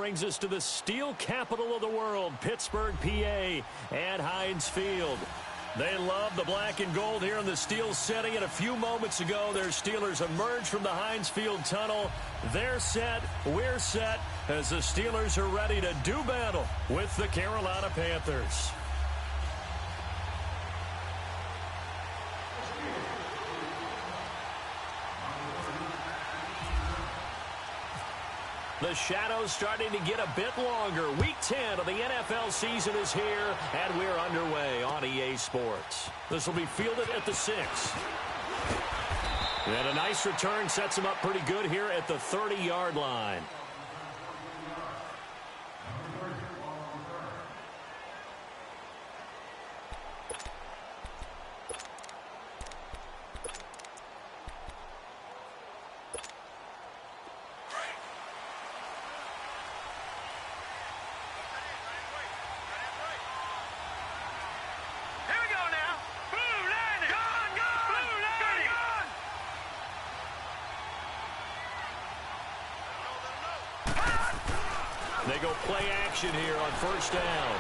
brings us to the steel capital of the world, Pittsburgh, PA, at Heinz Field. They love the black and gold here in the steel city, and a few moments ago, their Steelers emerged from the Heinz Field tunnel. They're set, we're set, as the Steelers are ready to do battle with the Carolina Panthers. The shadow's starting to get a bit longer. Week 10 of the NFL season is here, and we're underway on EA Sports. This will be fielded at the 6. And a nice return sets him up pretty good here at the 30-yard line. They go play action here on first down.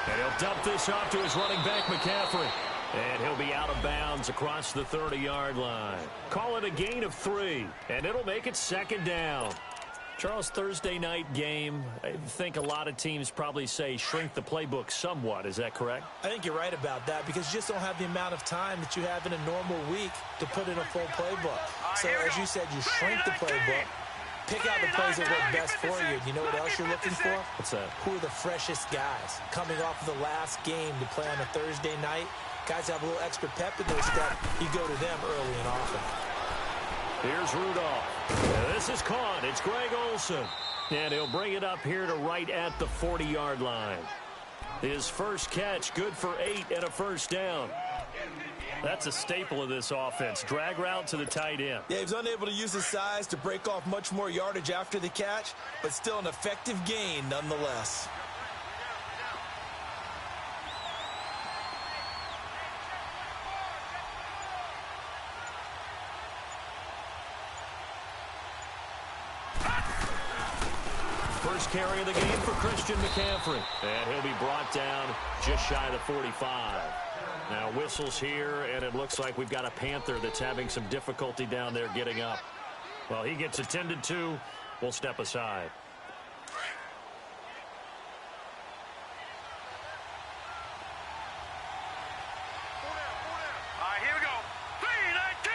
And he'll dump this off to his running back, McCaffrey. And he'll be out of bounds across the 30-yard line. Call it a gain of 3, and it'll make it second down. Charles, Thursday night game, I think a lot of teams probably say shrink the playbook somewhat. Is that correct? I think you're right about that because you just don't have the amount of time that you have in a normal week to put in a full playbook. So, as you said, you shrink the playbook. Pick out the plays that work best for you. You know what else you're looking for? What's that? Who are the freshest guys coming off of the last game to play on a Thursday night? Guys have a little extra pep in their step. You go to them early and often. Here's Rudolph. This is caught. It's Greg Olsen. And he'll bring it up here to right at the 40-yard line. His first catch, good for 8 and a first down. That's a staple of this offense. Drag route to the tight end. Yeah, he was unable to use his size to break off much more yardage after the catch, but still an effective gain nonetheless. First carry of the game for Christian McCaffrey. And he'll be brought down just shy of the 45. Now whistles here, and it looks like we've got a Panther that's having some difficulty down there getting up. Well, he gets attended to. We'll step aside. All right, here we go. 319!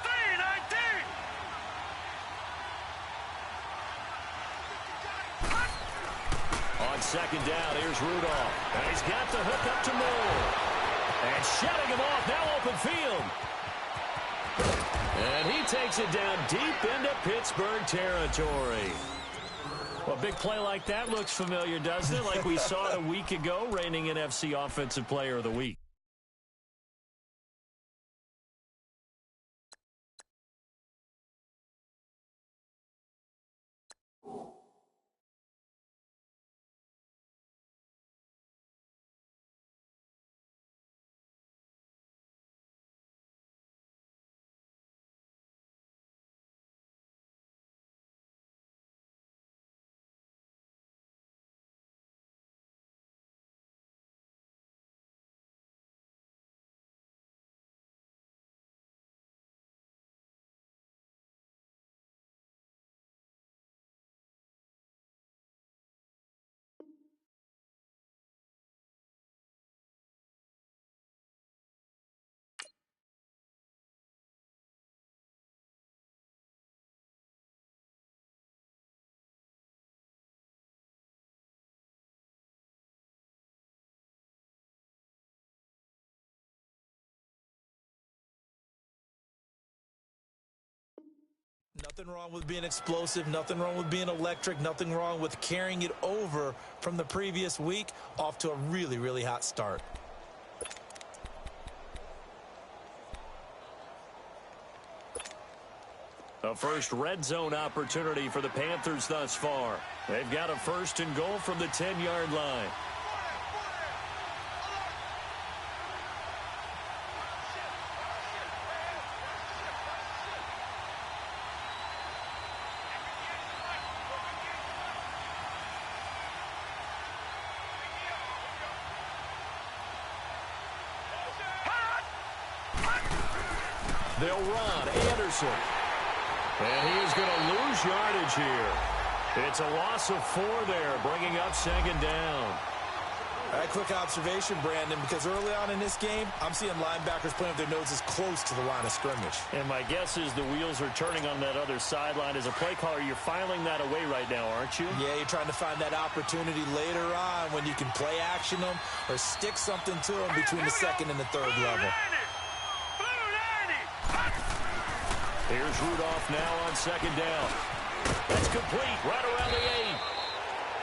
319! On second down, here's Rudolph. And he's got the hook up to Moore. And shutting him off, now open field. And he takes it down deep into Pittsburgh territory. Well, a big play like that looks familiar, doesn't it? Like we saw it a week ago, reigning NFC Offensive Player of the Week. Nothing wrong with being explosive, nothing wrong with being electric, nothing wrong with carrying it over from the previous week off to a really, really hot start. A first red zone opportunity for the Panthers thus far. They've got a first and goal from the 10-yard line. They'll run. Anderson. And he is going to lose yardage here. It's a loss of 4 there, bringing up second down. All right, quick observation, Brandon, because early on in this game, I'm seeing linebackers playing with their noses close to the line of scrimmage. And my guess is the wheels are turning on that other sideline. As a play caller, you're filing that away right now, aren't you? Yeah, you're trying to find that opportunity later on when you can play action them or stick something to them between the second and the third level. Here's Rudolph now on second down. That's complete right around the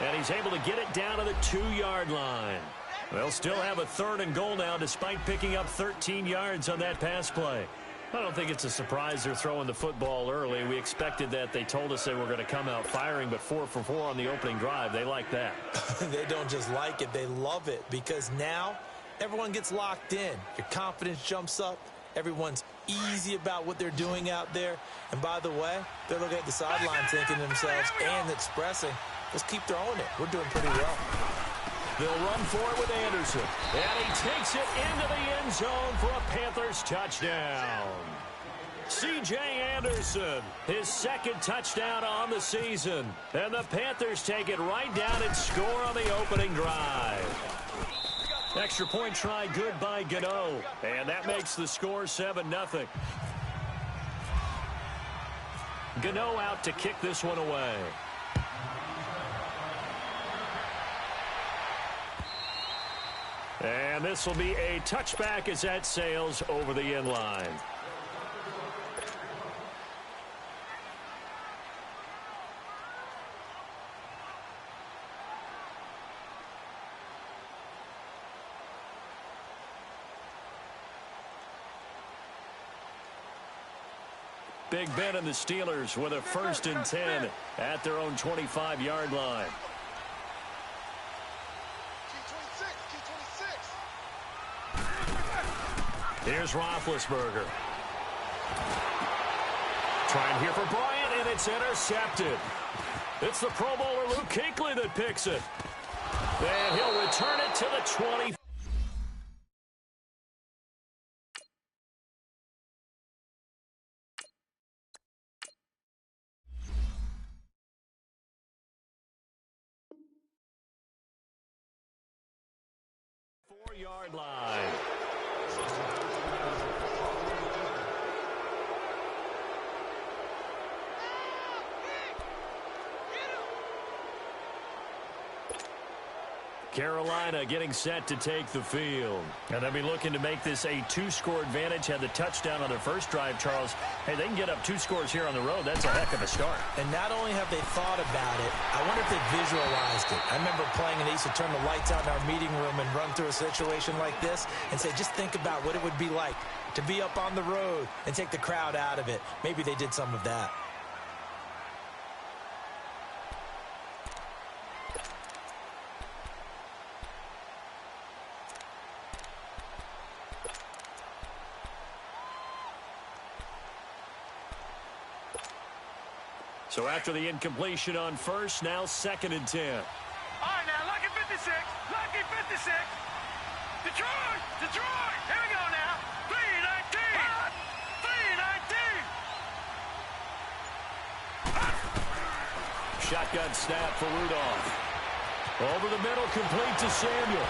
8. And he's able to get it down to the 2-yard line. They'll still have a 3rd and goal now despite picking up 13 yards on that pass play. I don't think it's a surprise they're throwing the football early. We expected that. They told us they were going to come out firing, but 4 for 4 on the opening drive. They like that. They don't just like it. They love it because now everyone gets locked in. Your confidence jumps up. Everyone's easy about what they're doing out there. And by the way, they're looking at the sideline thinking to themselves and expressing, let's keep throwing it. We're doing pretty well. They'll run for it with Anderson. And he takes it into the end zone for a Panthers touchdown. C.J. Anderson, his 2nd touchdown on the season. And the Panthers take it right down and score on the opening drive. Extra point try good by Gano. And that makes the score 7-0. Gano out to kick this one away. And this will be a touchback as that sails over the end line. Big Ben and the Steelers with a 1st and 10 at their own 25-yard line. Here's Roethlisberger. Trying here for Bryant, and it's intercepted. It's the Pro Bowler Luke Kuechly that picks it. And he'll return it to the 20. Yard line. Carolina getting set to take the field. And they'll be looking to make this a 2-score advantage. Had the touchdown on their first drive, Charles. Hey, they can get up 2 scores here on the road. That's a heck of a start. And not only have they thought about it, I wonder if they visualized it. I remember playing and they used to turn the lights out in our meeting room and run through a situation like this and say, just think about what it would be like to be up on the road and take the crowd out of it. Maybe they did some of that. So after the incompletion on first, now 2nd and 10. All right, now, lucky 56. Lucky 56. Detroit! Detroit! Here we go now. 319. 319. Shotgun snap for Rudolph. Over the middle, complete to Samuel.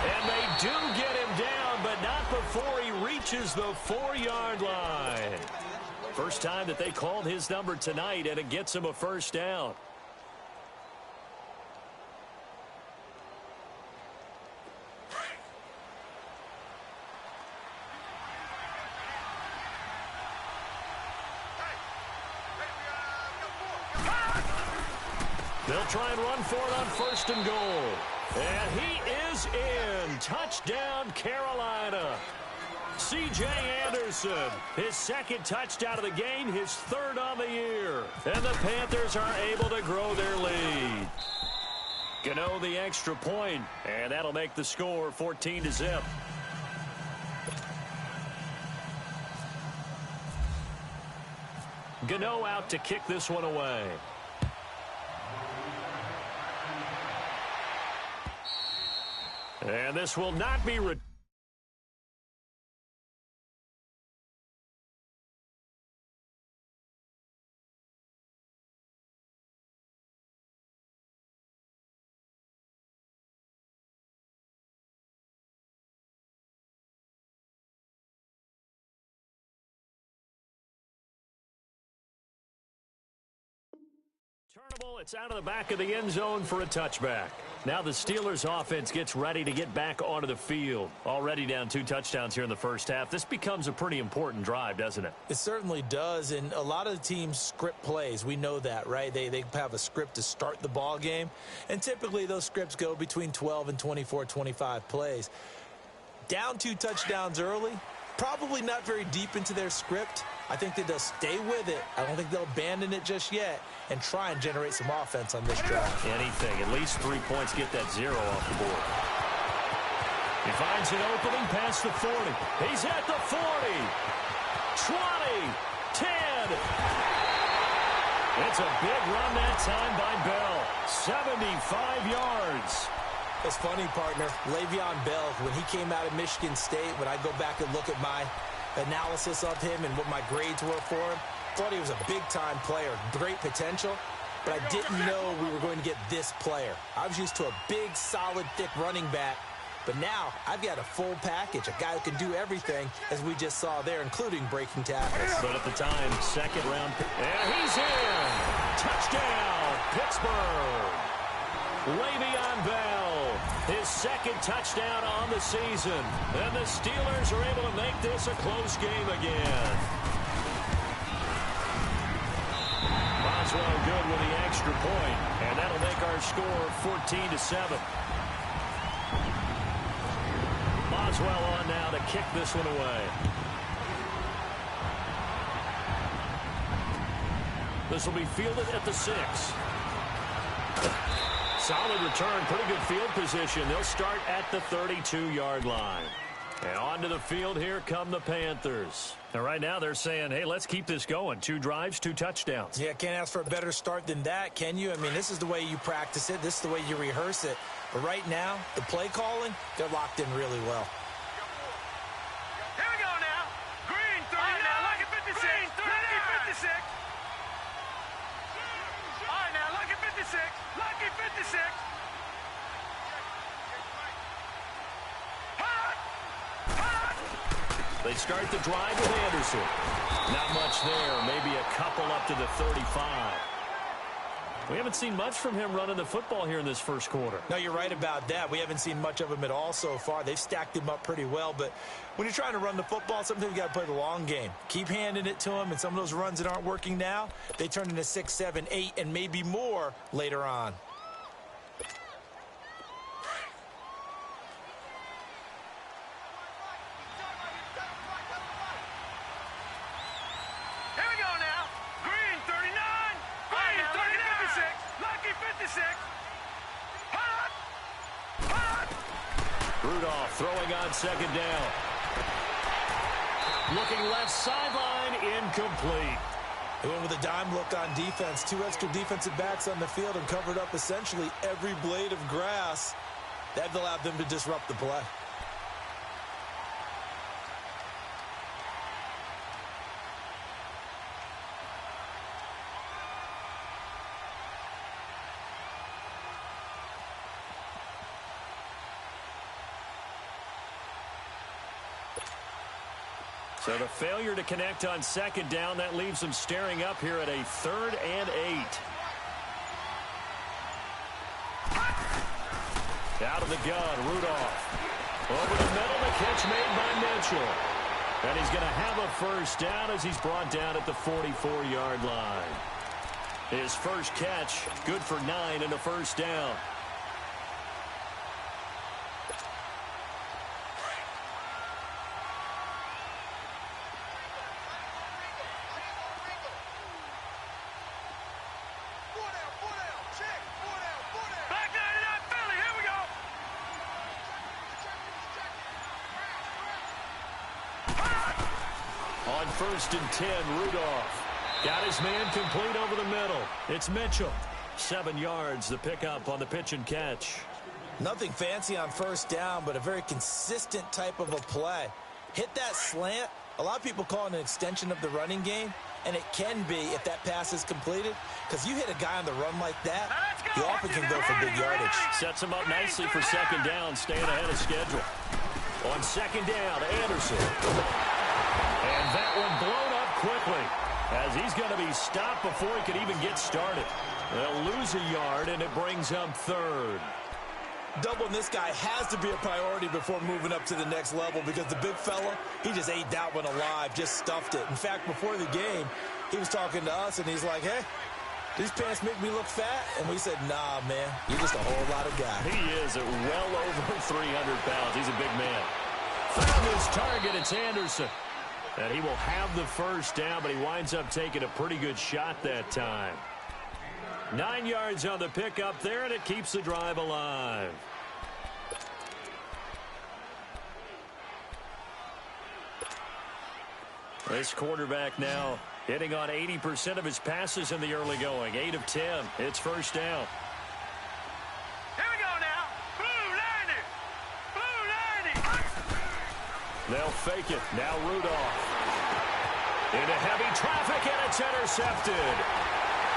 And they do get him down, but not before he reaches the 4-yard line. First time that they called his number tonight, and it gets him a 1st down. They'll try and run for it on 1st and goal. And he is in. Touchdown, Carolina. C.J. Anderson, his 2nd touchdown of the game, his 3rd on the year. And the Panthers are able to grow their lead. Gano the extra point, and that'll make the score 14-0. Gano out to kick this one away. And this will not be returned. Turnable, it's out of the back of the end zone for a touchback. Now the Steelers offense gets ready to get back onto the field. Already down 2 touchdowns here in the first half. This becomes a pretty important drive, doesn't it? It certainly does, and a lot of the teams script plays. We know that, right? They have a script to start the ball game, and typically those scripts go between 12 and 24, 25 plays. Down 2 touchdowns early, probably not very deep into their script. I think that they'll stay with it. I don't think they'll abandon it just yet and try and generate some offense on this drive. Anything. At least 3 points, get that 0 off the board. He finds an opening past the 40. He's at the 40. 20. 10. It's a big run that time by Bell. 75 yards. It's funny, partner. Le'Veon Bell, when he came out of Michigan State, when I go back and look at my analysis of him and what my grades were for him, thought he was a big-time player, great potential, but I didn't know we were going to get this player. I was used to a big, solid, thick running back, but now I've got a full package, a guy who can do everything, as we just saw there, including breaking tackles. But at the time, second round, and he's in! Touchdown, Pittsburgh! Le'Veon Bell, his second touchdown on the season. And the Steelers are able to make this a close game again. Boswell good with the extra point, and that'll make our score 14-7. Boswell on now to kick this one away. This will be fielded at the 6. Solid return, pretty good field position. They'll start at the 32-yard line. And onto the field, here come the Panthers. And right now they're saying, hey, let's keep this going. 2 drives, 2 touchdowns. Yeah, can't ask for a better start than that, can you? I mean, this is the way you practice it. This is the way you rehearse it. But right now, the play calling, they're locked in really well. Here we go now. Green 39. All right, now, lucky 56. Green 39. Lucky 56. All right, now, lucky 56. Lucky 56. They start the drive with Anderson. Not much there. Maybe a couple up to the 35. We haven't seen much from him running the football here in this first quarter. No, you're right about that. We haven't seen much of him at all so far. They've stacked him up pretty well, but when you're trying to run the football, sometimes you got to play the long game. Keep handing it to him, and some of those runs that aren't working now, they turn into 6, 7, 8, and maybe more later on. Rudolph throwing on second down. Looking left sideline, incomplete. They went with a dime look on defense. 2 extra defensive backs on the field and covered up essentially every blade of grass. That allowed them to disrupt the play. So the failure to connect on second down, that leaves them staring up here at a 3rd and 8. Out of the gun, Rudolph. Over the middle, the catch made by Mitchell. And he's going to have a first down as he's brought down at the 44-yard line. His first catch, good for 9 and a first down. On 1st and 10, Rudolph got his man complete over the middle. It's Mitchell. 7 yards, the pickup on the pitch and catch. Nothing fancy on first down, but a very consistent type of a play. Hit that slant. A lot of people call it an extension of the running game, and it can be if that pass is completed, because you hit a guy on the run like that, he often can go for big yardage. Sets him up nicely for second down, staying ahead of schedule. On second down, Anderson. And that one blown up quickly as he's going to be stopped before he could even get started. They'll lose a yard, and it brings up third. Doubling this guy has to be a priority before moving up to the next level because the big fella, he just ate that one alive, just stuffed it. In fact, before the game, he was talking to us, and he's like, hey, these pants make me look fat? And we said, nah, man, you're just a whole lot of guy. He is at well over 300 pounds. He's a big man. Found his target. It's Anderson. And he will have the first down, but he winds up taking a pretty good shot that time. 9 yards on the pickup there, and it keeps the drive alive. This quarterback now hitting on 80% of his passes in the early going. 8 of 10. It's first down. Here we go now. Blue 90. Blue 90. They'll fake it. Now Rudolph. Into heavy traffic, and it's intercepted.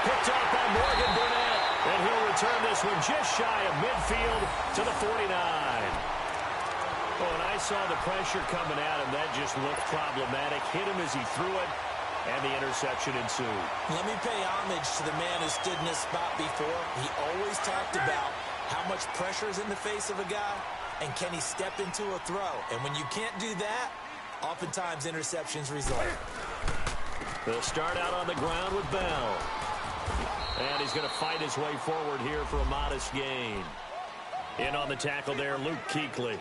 Picked off by Morgan Burnett. And he'll return this one just shy of midfield to the 49. Oh, and I saw the pressure coming at him. That just looked problematic. Hit him as he threw it, and the interception ensued. Let me pay homage to the man who stood in this spot before. He always talked about how much pressure is in the face of a guy, and can he step into a throw. And when you can't do that, oftentimes interceptions result. They'll start out on the ground with Bell. And he's going to fight his way forward here for a modest gain. In on the tackle there, Luke Kuechly.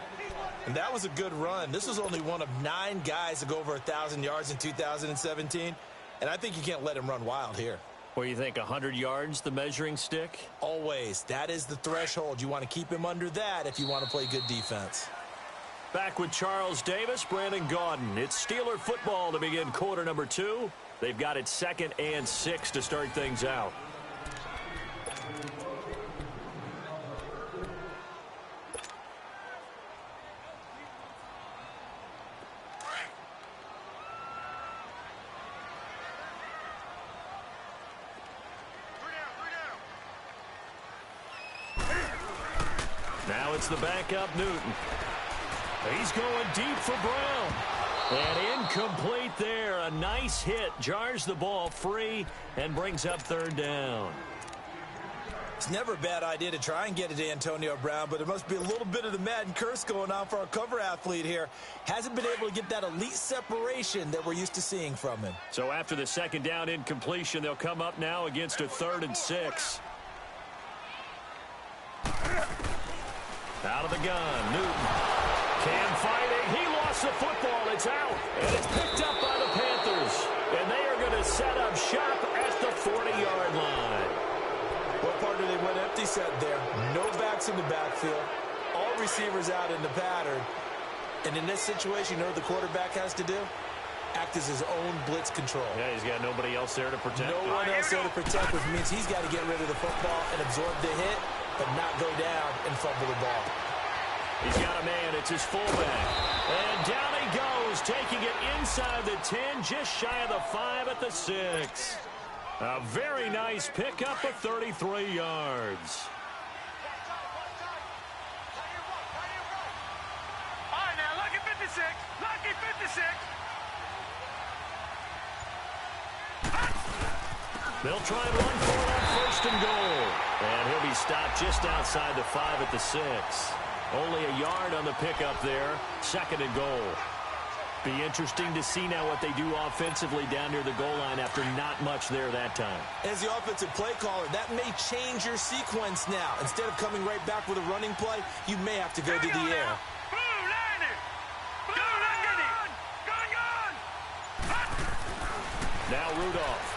And that was a good run. This was only one of 9 guys to go over 1,000 yards in 2017. And I think you can't let him run wild here. What do you think, 100 yards, the measuring stick? Always. That is the threshold. You want to keep him under that if you want to play good defense. Back with Charles Davis, Brandon Gaudin. It's Steeler football to begin quarter number 2. They've got it 2nd and 6 to start things out. Now it's the backup, Newton. He's going deep for Brown. And incomplete there. A nice hit. Jars the ball free and brings up 3rd down. It's never a bad idea to try and get it to Antonio Brown, but there must be a little bit of the Madden curse going on for our cover athlete here. Hasn't been able to get that elite separation that we're used to seeing from him. So after the 2nd down incompletion, they'll come up now against a 3rd and 6. Out of the gun, Newton. Cam fighting. He lost the football. It's out. And it's picked up by the Panthers. And they are going to set up shop at the 40-yard line. Well, partner, they went empty set there. No backs in the backfield. All receivers out in the pattern. And in this situation, you know what the quarterback has to do? Act as his own blitz control. Yeah, he's got nobody else there to protect. No one else there to protect, which means he's got to get rid of the football and absorb the hit, but not go down and fumble the ball. He's got a man. It's his fullback. And down he goes, taking it inside the 10, just shy of the 5 at the 6. A very nice pickup of 33 yards. All right, now, lucky 56. Lucky 56. They'll try and run for it on 1st and goal. And he'll be stopped just outside the 5 at the 6. Only a yard on the pickup there. 2nd and goal. Be interesting to see now what they do offensively down near the goal line after not much there that time. As the offensive play caller, that may change your sequence now. Instead of coming right back with a running play, you may have to go to the air. Blue 90. Blue 90. Gun. Now Rudolph.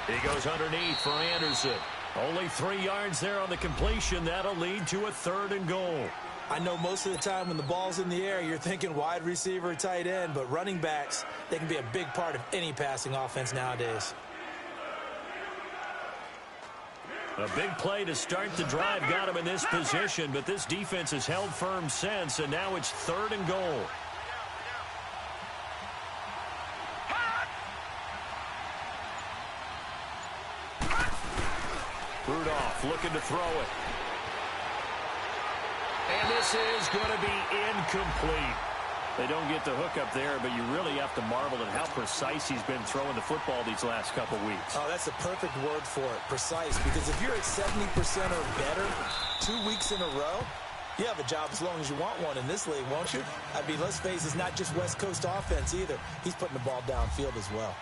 He goes underneath for Anderson. Only 3 yards there on the completion. That'll lead to a 3rd and goal. I know most of the time when the ball's in the air, you're thinking wide receiver, tight end, but running backs, they can be a big part of any passing offense nowadays. A big play to start the drive got him in this position, but this defense has held firm since, and now it's 3rd and goal. Rudolph looking to throw it. And this is going to be incomplete. They don't get the hook up there, but you really have to marvel at how precise he's been throwing the football these last couple weeks. Oh, that's the perfect word for it, precise. Because if you're at 70% or better 2 weeks in a row, you have a job as long as you want one in this league, won't you? I mean, let's face it, it's not just West Coast offense either. He's putting the ball downfield as well.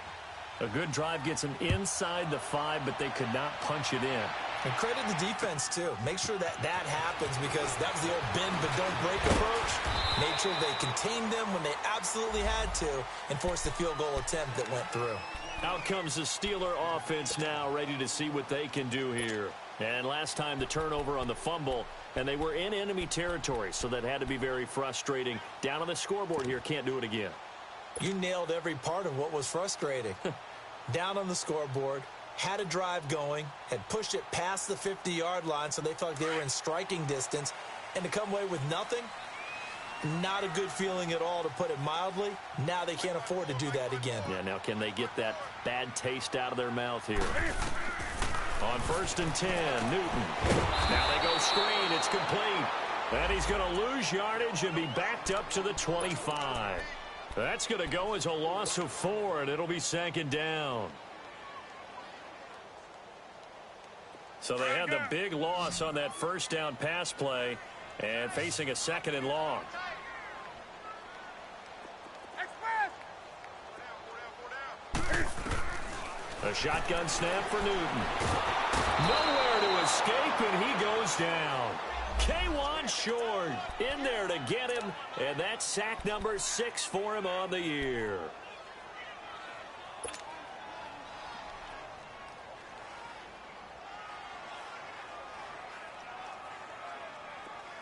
A good drive gets him inside the 5, but they could not punch it in. And credit the defense, too. Make sure that happens because that was the old bend but don't break approach. Made sure they contained them when they absolutely had to and forced the field goal attempt that went through. Out comes the Steeler offense now, ready to see what they can do here. And last time the turnover on the fumble, and they were in enemy territory, so that had to be very frustrating. Down on the scoreboard here, can't do it again. You nailed every part of what was frustrating. Down on the scoreboard, had a drive going, had pushed it past the 50-yard line so they felt like they were in striking distance, and to come away with nothing, not a good feeling at all, to put it mildly. Now they can't afford to do that again. Yeah, now can they get that bad taste out of their mouth here? On 1st and 10, Newton. Now they go screen. It's complete. And he's going to lose yardage and be backed up to the 25. That's going to go as a loss of 4, and it'll be 2nd down. So they had the big loss on that 1st down pass play and facing a 2nd and long. A shotgun snap for Newton. Nowhere to escape, and he goes down. K1 short in there to get him, and that's sack number 6 for him on the year.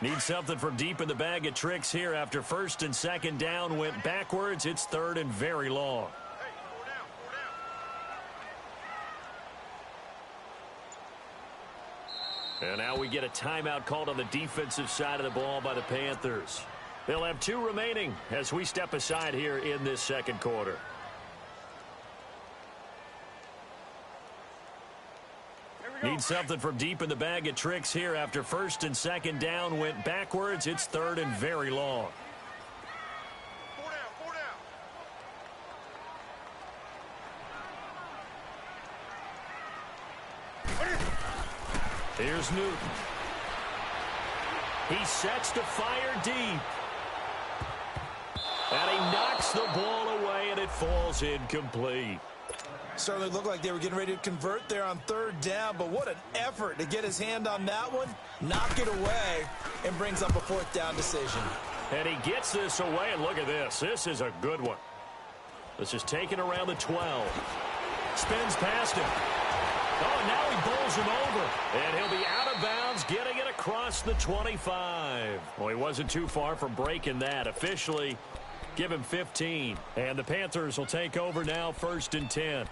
Need something from deep in the bag of tricks here after 1st and 2nd down went backwards. It's 3rd and very long. And now we get a timeout called on the defensive side of the ball by the Panthers. They'll have 2 remaining as we step aside here in this 2nd quarter. Need something from deep in the bag of tricks here after 1st and 2nd down went backwards. It's 3rd and very long. Here's Newton. He sets to fire deep. And he knocks the ball away, and it falls incomplete. Certainly looked like they were getting ready to convert there on 3rd down, but what an effort to get his hand on that one, knock it away, and brings up a 4th down decision. And he gets this away, and look at this. This is a good one. This is taken around the 12. Spins past him. Oh, now he bowls him over, and he'll be out of bounds, getting it across the 25. Well, he wasn't too far from breaking that. Officially, give him 15, and the Panthers will take over now, 1st and 10. All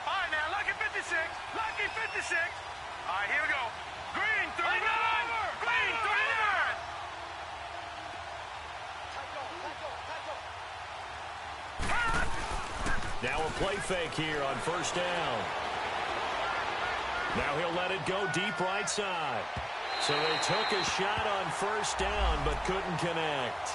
right, now, lucky 56. Lucky 56. All right, here we go. Green, 39. Green, 39. Now a play fake here on 1st down. Now he'll let it go deep right side. So they took a shot on 1st down but couldn't connect.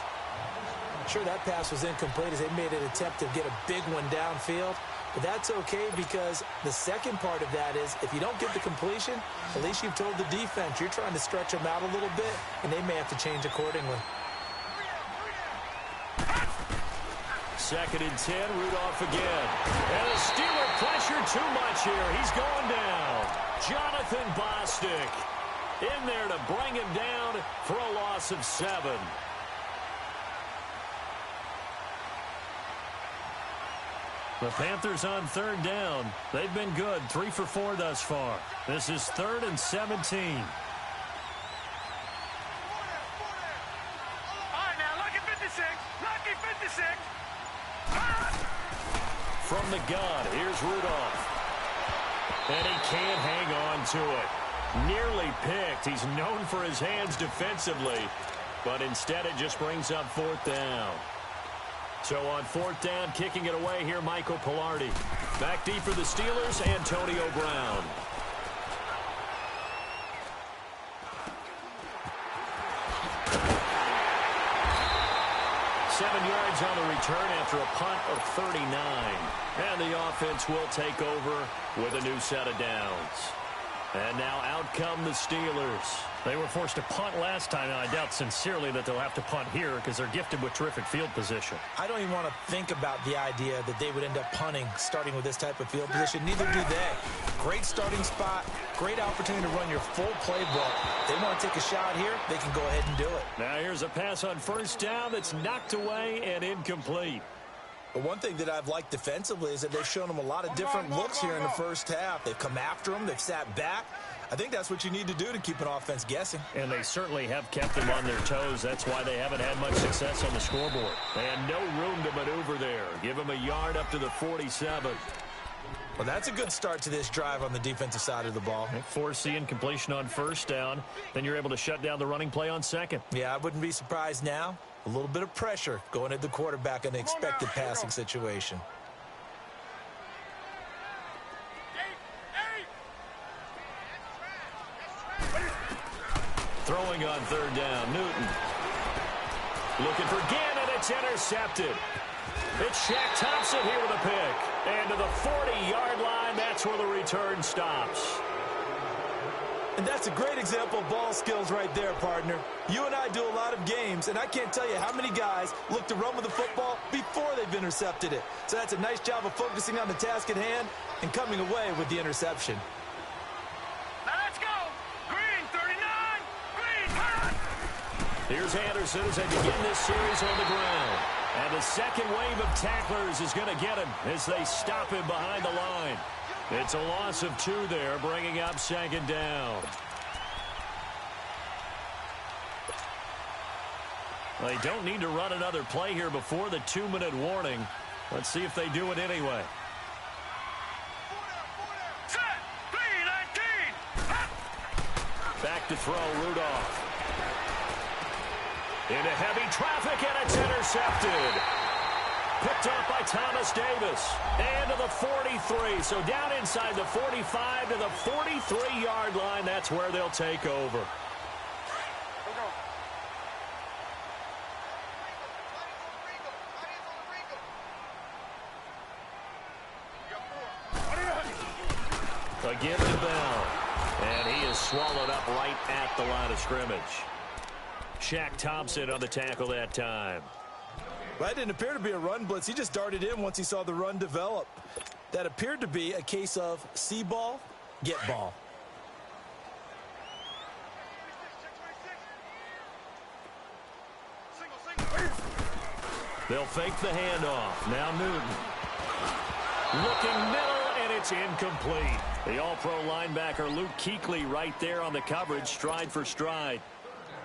Sure, that pass was incomplete as they made an attempt to get a big one downfield. But that's okay because the second part of that is if you don't get the completion, at least you've told the defense you're trying to stretch them out a little bit, and they may have to change accordingly. 2nd and 10, Rudolph again. And the Steeler pressure too much here. He's going down. Jonathan Bostic in there to bring him down for a loss of 7. The Panthers on 3rd down. They've been good, 3 for 4 thus far. This is 3rd and 17. All right, now, lucky 56. Lucky 56. From the gun, here's Rudolph. And he can't hang on to it. Nearly picked. He's known for his hands defensively, but instead it just brings up 4th down. So on fourth down, kicking it away here, Michael Pilardi. Back deep for the Steelers, Antonio Brown. Yards on the return after a punt of 39. And the offense will take over with a new set of downs. And now out come the Steelers. They were forced to punt last time, and I doubt sincerely that they'll have to punt here because they're gifted with terrific field position. I don't even want to think about the idea that they would end up punting starting with this type of field position. Neither do they. Great starting spot, great opportunity to run your full playbook. They want to take a shot here, they can go ahead and do it. Now here's a pass on first down that's knocked away and incomplete. But one thing that I've liked defensively is that they've shown them a lot of different looks here in the first half. They've come after them. They've sat back. I think that's what you need to do to keep an offense guessing. And they certainly have kept them on their toes. That's why they haven't had much success on the scoreboard. And no room to maneuver there. Give them a yard up to the 47. Well, that's a good start to this drive on the defensive side of the ball. Forcing completion on first down. Then you're able to shut down the running play on second. Yeah, I wouldn't be surprised now. A little bit of pressure going at the quarterback in an expected passing situation. Throwing on third down, Newton. Looking for Gannon, it's intercepted. It's Shaq Thompson here with a pick. And to the 40-yard line, that's where the return stops. And that's a great example of ball skills right there, partner. You and I do a lot of games, and I can't tell you how many guys look to run with the football before they've intercepted it. So that's a nice job of focusing on the task at hand and coming away with the interception. Now let's go. Green, 39. Green, hot. Here's Anderson as they begin this series on the ground. And the second wave of tacklers is going to get him as they stop him behind the line. It's a loss of 2 there, bringing up second down. They don't need to run another play here before the 2-minute warning. Let's see if they do it anyway. Set. 3-19. Back to throw, Rudolph. Into heavy traffic, and it's intercepted. Picked off by Thomas Davis. And to the 43. So down inside the 45 to the 43-yard line. That's where they'll take over. A give to Bell. And he is swallowed up right at the line of scrimmage. Shaq Thompson on the tackle that time. That didn't appear to be a run blitz. He just darted in once he saw the run develop. That appeared to be a case of see ball, get ball. They'll fake the handoff. Now Newton. Looking middle, and it's incomplete. The all-pro linebacker Luke Kuechly right there on the coverage, stride for stride.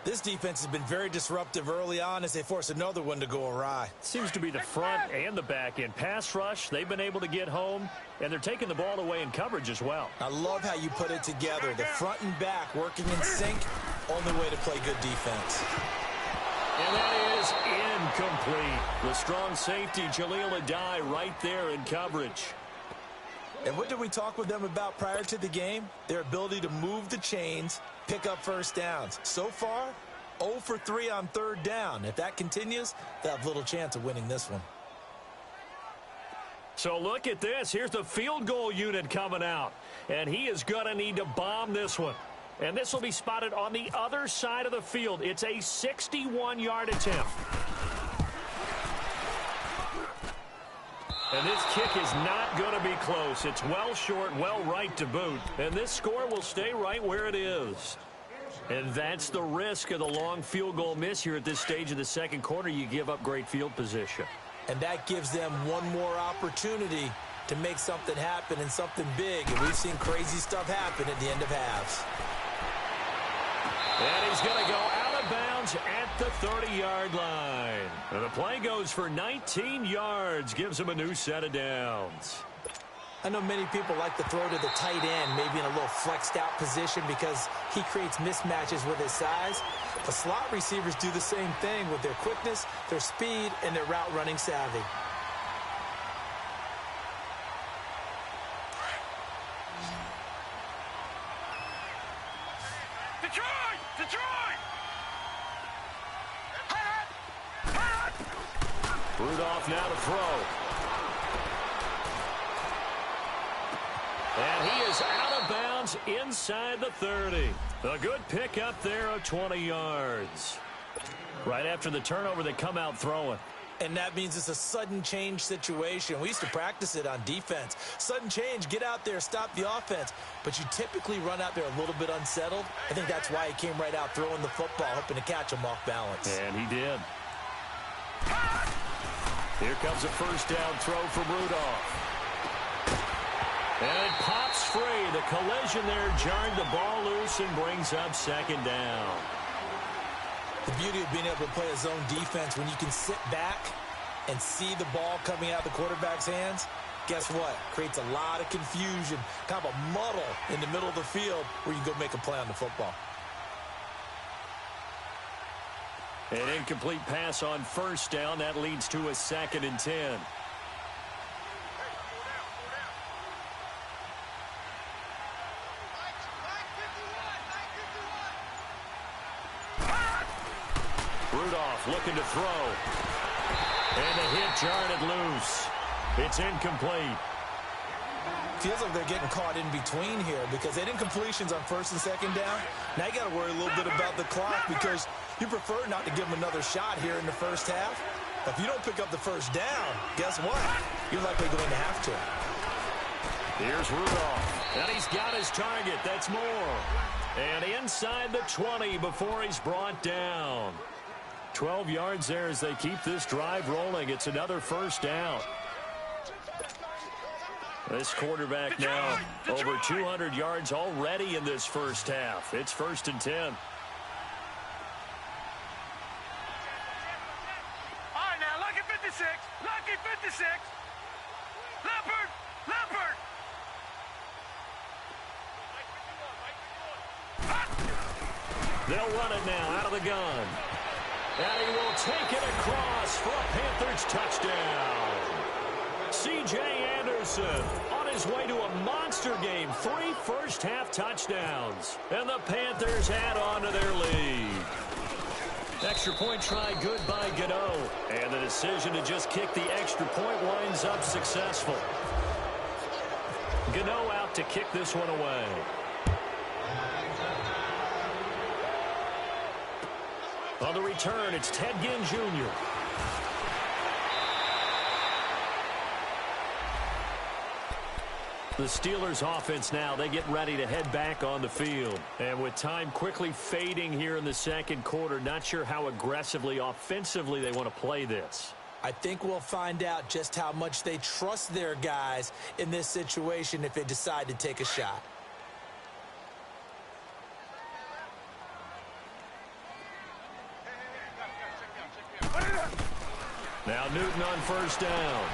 This defense has been very disruptive early on as they force another one to go awry. Seems to be the front and the back end. Pass rush, they've been able to get home, and they're taking the ball away in coverage as well. I love how you put it together. The front and back working in sync, only way to play good defense. And that is incomplete. The strong safety, Jaleel Adai, right there in coverage. And what did we talk with them about prior to the game? Their ability to move the chains, pick up first downs. So far, 0 for 3 on third down. If that continues, they'll have little chance of winning this one. So look at this. Here's the field goal unit coming out. And he is going to need to bomb this one. And this will be spotted on the other side of the field. It's a 61-yard attempt. And this kick is not going to be close. It's well short, well right to boot. And this score will stay right where it is. And that's the risk of the long field goal miss here at this stage of the second quarter. You give up great field position. And that gives them one more opportunity to make something happen and something big. And we've seen crazy stuff happen at the end of halves. And he's going to go out of bounds at the 30-yard line. And the play goes for 19 yards, gives him a new set of downs. I know many people like to throw to the tight end, maybe in a little flexed out position because he creates mismatches with his size. The slot receivers do the same thing with their quickness, their speed, and their route running savvy. Detroit! Detroit! Rudolph now to throw. And he is out of bounds inside the 30. A good pickup there of 20 yards. Right after the turnover, they come out throwing. And that means it's a sudden change situation. We used to practice it on defense. Sudden change, get out there, stop the offense. But you typically run out there a little bit unsettled. I think that's why he came right out throwing the football, hoping to catch him off balance. And he did. Here comes a first down throw from Rudolph. And it pops free. The collision there jarred the ball loose and brings up second down. The beauty of being able to play a zone defense when you can sit back and see the ball coming out of the quarterback's hands, guess what? Creates a lot of confusion, kind of a muddle in the middle of the field where you can go make a play on the football. An incomplete pass on first down. That leads to a 2nd and 10. Rudolph looking to throw. And the hit jarred it loose. It's incomplete. Feels like they're getting caught in between here because they didn't completions on first and second down. Now you got to worry a little bit about the clock because you prefer not to give them another shot here in the first half. If you don't pick up the first down, guess what? You're likely going to have to. Here's Rudolph. And he's got his target. That's more. And inside the 20 before he's brought down. 12 yards there as they keep this drive rolling. It's another first down. This quarterback now over 200 yards already in this first half. It's 1st and 10. All right, now, lucky 56. Lucky 56. Leopard. Leopard. They'll run it now out of the gun. And he will take it across for a Panthers touchdown. C.J. Anderson on his way to a monster game. 3 first-half touchdowns. And the Panthers add on to their lead. Extra point try good by Gano. And the decision to just kick the extra point winds up successful. Gano out to kick this one away. On the return, it's Ted Ginn Jr. The Steelers offense now, they get ready to head back on the field. And with time quickly fading here in the second quarter, not sure how aggressively, offensively they want to play this. I think we'll find out just how much they trust their guys in this situation if they decide to take a shot. Now Newton on first down.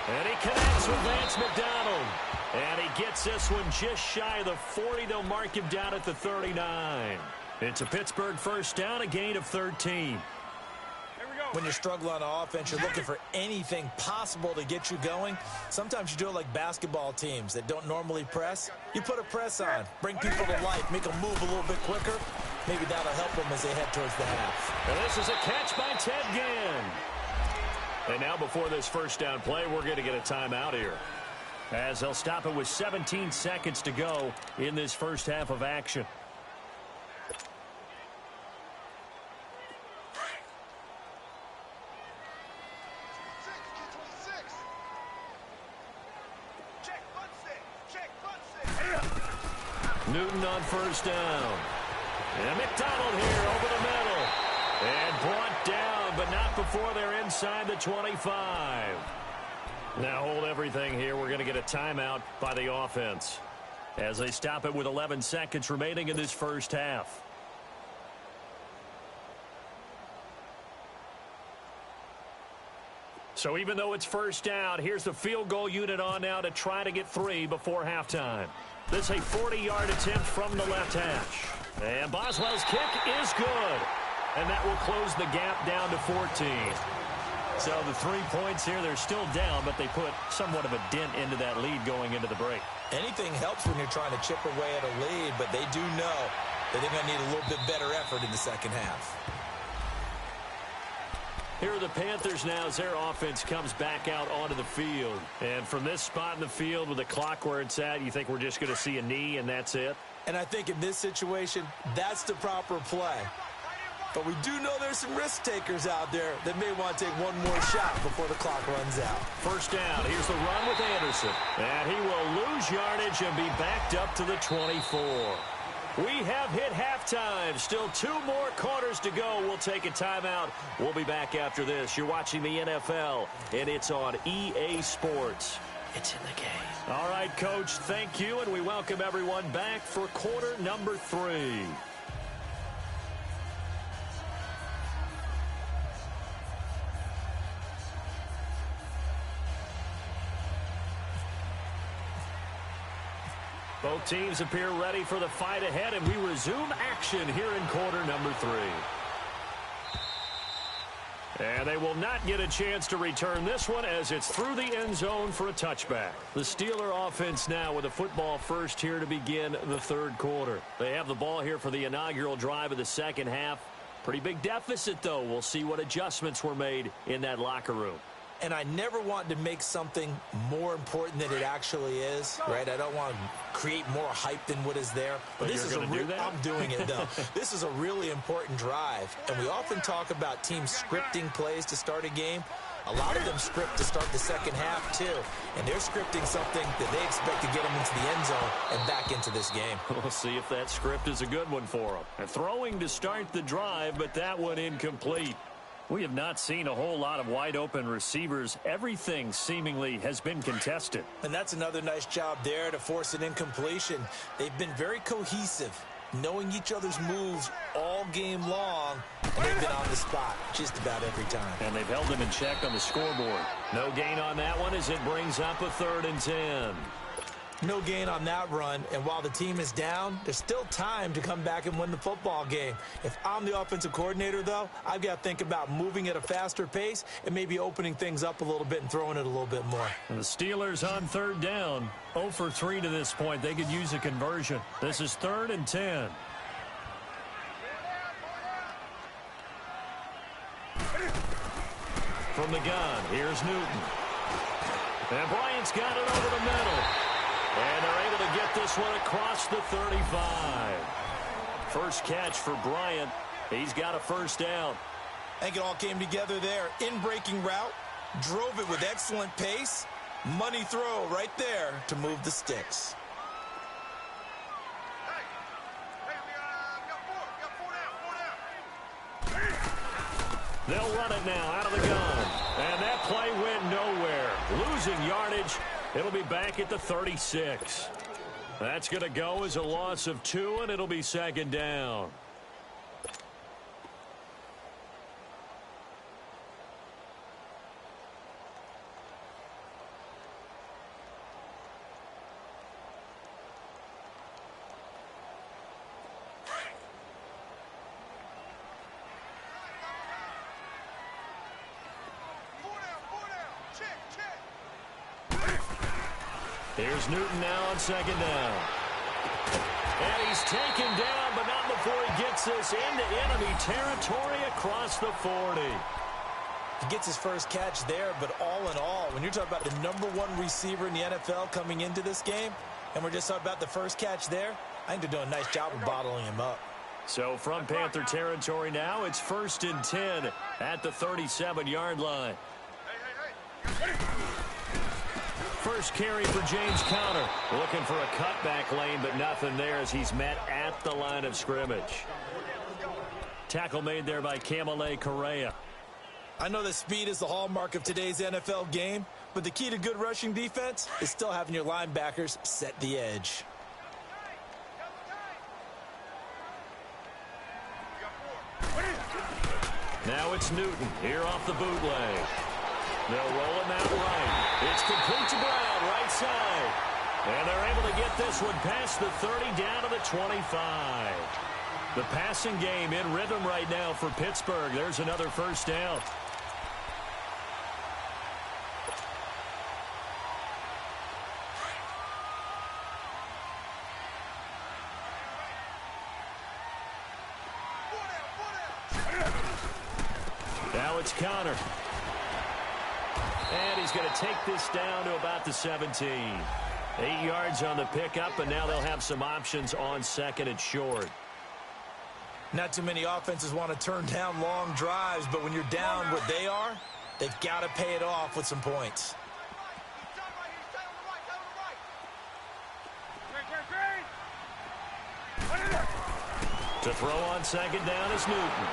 And he connects with Vance McDonald. And he gets this one just shy of the 40. They'll mark him down at the 39. It's a Pittsburgh first down, a gain of 13. When you're struggling on offense, you're looking for anything possible to get you going. Sometimes you do it like basketball teams that don't normally press. You put a press on, bring people to life, make them move a little bit quicker. Maybe that'll help them as they head towards the half. And this is a catch by Ted Ginn. And now before this first down play, we're going to get a timeout here, as they'll stop it with 17 seconds to go in this first half of action. Newton on first down. And McDonald here over the middle. And brought down, but not before they're inside the 25. Now hold everything here. We're going to get a timeout by the offense as they stop it with 11 seconds remaining in this first half. So even though it's first down, here's the field goal unit on now to try to get 3 before halftime. This is a 40-yard attempt from the left hash. And Boswell's kick is good. And that will close the gap down to 14. So the 3 points here, they're still down, but they put somewhat of a dent into that lead going into the break. Anything helps when you're trying to chip away at a lead, but they do know that they're going to need a little bit better effort in the second half. Here are the Panthers now as their offense comes back out onto the field. And from this spot in the field with the clock where it's at, you think we're just going to see a knee and that's it? And I think in this situation, that's the proper play. But we do know there's some risk takers out there that may want to take one more shot before the clock runs out. First down. Here's the run with Anderson. And he will lose yardage and be backed up to the 24. We have hit halftime. Still 2 more quarters to go. We'll take a timeout. We'll be back after this. You're watching the NFL, and it's on EA Sports. It's in the game. All right, Coach, thank you, and we welcome everyone back for quarter number 3. Both teams appear ready for the fight ahead, and we resume action here in quarter number 3. And they will not get a chance to return this one as it's through the end zone for a touchback. The Steeler offense now with a football first here to begin the third quarter. They have the ball here for the inaugural drive of the second half. Pretty big deficit, though. We'll see what adjustments were made in that locker room. And I never want to make something more important than it actually is, right? I don't want to create more hype than what is there. But this is I'm doing it, though. This is a really important drive. And we often talk about teams scripting plays to start a game. A lot of them script to start the second half, too. And they're scripting something that they expect to get them into the end zone and back into this game. We'll see if that script is a good one for them. And throwing to start the drive, but that one incomplete. We have not seen a whole lot of wide-open receivers. Everything seemingly has been contested. And that's another nice job there to force an incompletion. They've been very cohesive, knowing each other's moves all game long, and they've been on the spot just about every time. And they've held them in check on the scoreboard. No gain on that one as it brings up a 3rd and 10. No gain on that run, and while the team is down, there's still time to come back and win the football game. If I'm the offensive coordinator, though, I've got to think about moving at a faster pace and maybe opening things up a little bit and throwing it a little bit more. And the Steelers on 3rd down, 0 for 3 to this point. They could use a conversion. This is 3rd and 10. From the gun, here's Newton. And Bryant's got it over the middle. And they're able to get this one across the 35. First catch for Bryant. He's got a first down. I think it all came together there. In-breaking route, drove it with excellent pace. Money throw right there to move the sticks. They'll run it now out of the gun. And that play went nowhere. Losing yardage. It'll be back at the 36. That's going to go as a loss of 2, and it'll be 2nd down. Here's Newton now on 2nd down. And he's taken down, but not before he gets this into enemy territory across the 40. He gets his first catch there, but all in all, when you're talking about the #1 receiver in the NFL coming into this game, and we're just talking about the first catch there, I think they're doing a nice job of bottling him up. So from Panther territory now, it's 1st and 10 at the 37-yard line. First carry for James Conner. Looking for a cutback lane, but nothing there as he's met at the line of scrimmage. Tackle made there by Kamale Correa. I know that speed is the hallmark of today's NFL game, but the key to good rushing defense is still having your linebackers set the edge. Now it's Newton here off the bootleg. They'll roll him out right. It's complete to Brown, right side. And they're able to get this one past the 30 down to the 25. The passing game in rhythm right now for Pittsburgh. There's another first down. Now it's Connor. And he's going to take this down to about the 17. 8 yards on the pickup, and now they'll have some options on second and short. Not too many offenses want to turn down long drives, but when you're down what they are, they've got to pay it off with some points. To throw on second down is Newton.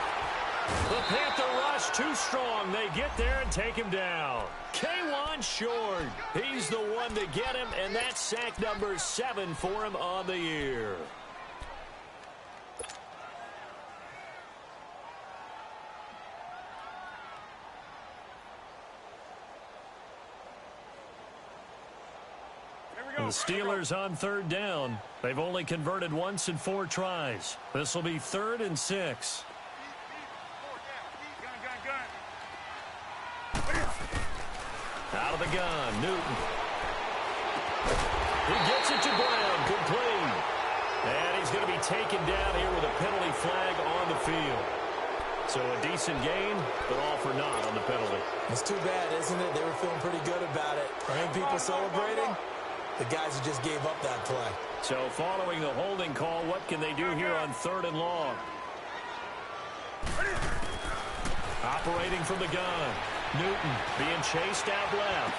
The Panther rush too strong. They get there and take him down. K1 Short. He's the one to get him, and that's sack number 7 for him on the year. The Steelers on third down. They've only converted once in 4 tries. This will be 3rd and 6. Out of the gun, Newton. He gets it to Brown, complete. And he's going to be taken down here with a penalty flag on the field. So a decent gain, but all for naught on the penalty. It's too bad, isn't it? They were feeling pretty good about it. Any people celebrating? The guys who just gave up that play. So following the holding call, what can they do here on 3rd and long? Operating from the gun. Newton being chased out left.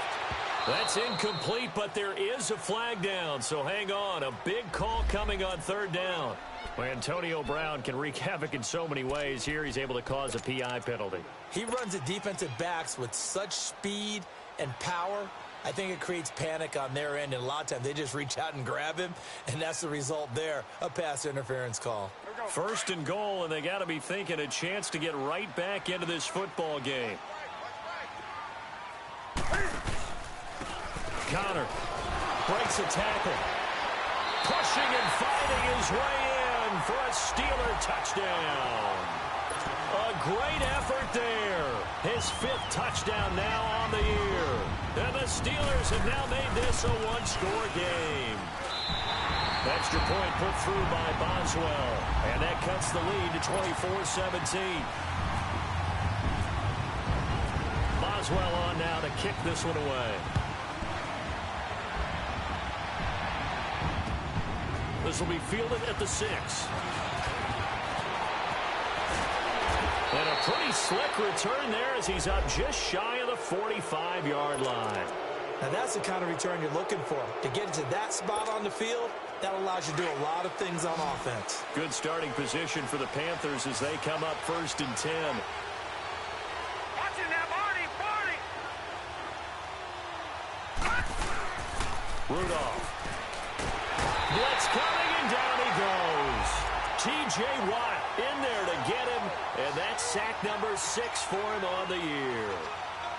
That's incomplete, but there is a flag down, so hang on. A big call coming on 3rd down. Well, Antonio Brown can wreak havoc in so many ways. Here he's able to cause a PI penalty. He runs at defensive backs with such speed and power. I think it creates panic on their end, and a lot of times they just reach out and grab him, and that's the result there, a pass interference call. 1st and goal, and they got to be thinking a chance to get right back into this football game. Connor breaks a tackle. Pushing and fighting his way in for a Steeler touchdown. A great effort there. His 5th touchdown now on the year. And the Steelers have now made this a 1-score game. Extra point put through by Boswell. And that cuts the lead to 24-17. Boswell on now to kick this one away. This will be fielded at the 6. And a pretty slick return there as he's up just shy of the 45-yard line. Now that's the kind of return you're looking for. To get into that spot on the field, that allows you to do a lot of things on offense. Good starting position for the Panthers as they come up 1st and 10. Watch it now, Barney, Barney! Rudolph. Blitz coming, and down he goes. T.J. Watt in there to get him, and that's sack number 6 for him on the year.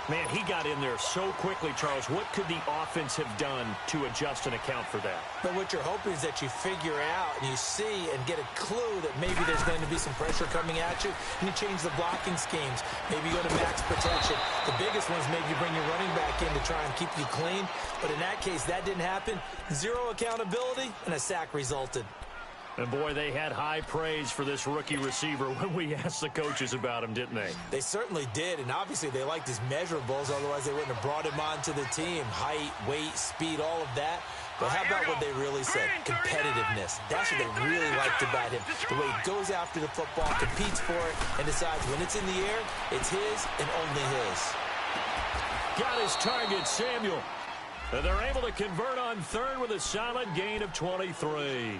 Man, he got in there so quickly, Charles. What could the offense have done to adjust and account for that? But what you're hoping is that you figure out and you see and get a clue that maybe there's going to be some pressure coming at you, and you change the blocking schemes. Maybe you go to max protection. The biggest one is maybe you bring your running back in to try and keep you clean. But in that case, that didn't happen. 0 accountability, and a sack resulted. And, boy, they had high praise for this rookie receiver when we asked the coaches about him, didn't they? They certainly did, and obviously they liked his measurables. Otherwise, they wouldn't have brought him onto the team. Height, weight, speed, all of that. But how about what they really said? Competitiveness. That's what they really liked about him. The way he goes after the football, competes for it, and decides when it's in the air, it's his and only his. Got his target, Samuel. And they're able to convert on 3rd with a solid gain of 23.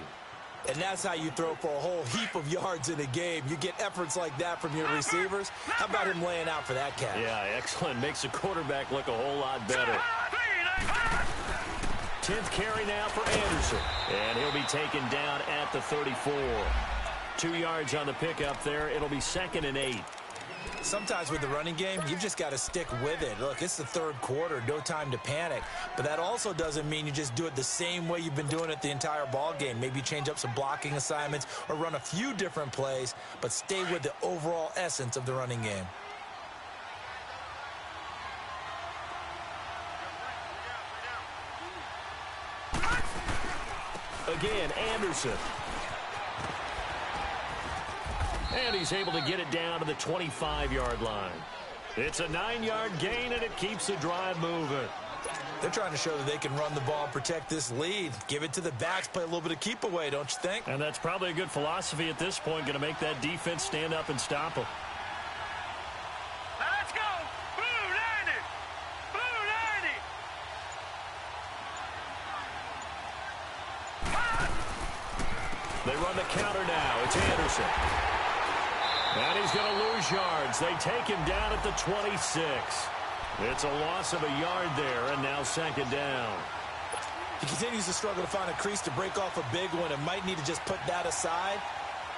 And that's how you throw for a whole heap of yards in a game. You get efforts like that from your receivers. How about him laying out for that catch? Yeah, excellent. Makes the quarterback look a whole lot better. 10th carry now for Anderson. And he'll be taken down at the 34. 2 yards on the pickup there. It'll be 2nd and 8. Sometimes with the running game, you've just got to stick with it. Look, it's the third quarter, no time to panic. But that also doesn't mean you just do it the same way you've been doing it the entire ball game. Maybe change up some blocking assignments or run a few different plays, but stay with the overall essence of the running game. Again, Anderson. And he's able to get it down to the 25-yard line. It's a 9-yard gain, and it keeps the drive moving. They're trying to show that they can run the ball, protect this lead. Give it to the backs, play a little bit of keep away, don't you think? And that's probably a good philosophy at this point, going to make that defense stand up and stop them. Now let's go. Blue 90. Blue 90. They run the counter now. It's Anderson. And he's going to lose yards. They take him down at the 26. It's a loss of a yard there, and now second down. He continues to struggle to find a crease to break off a big one and might need to just put that aside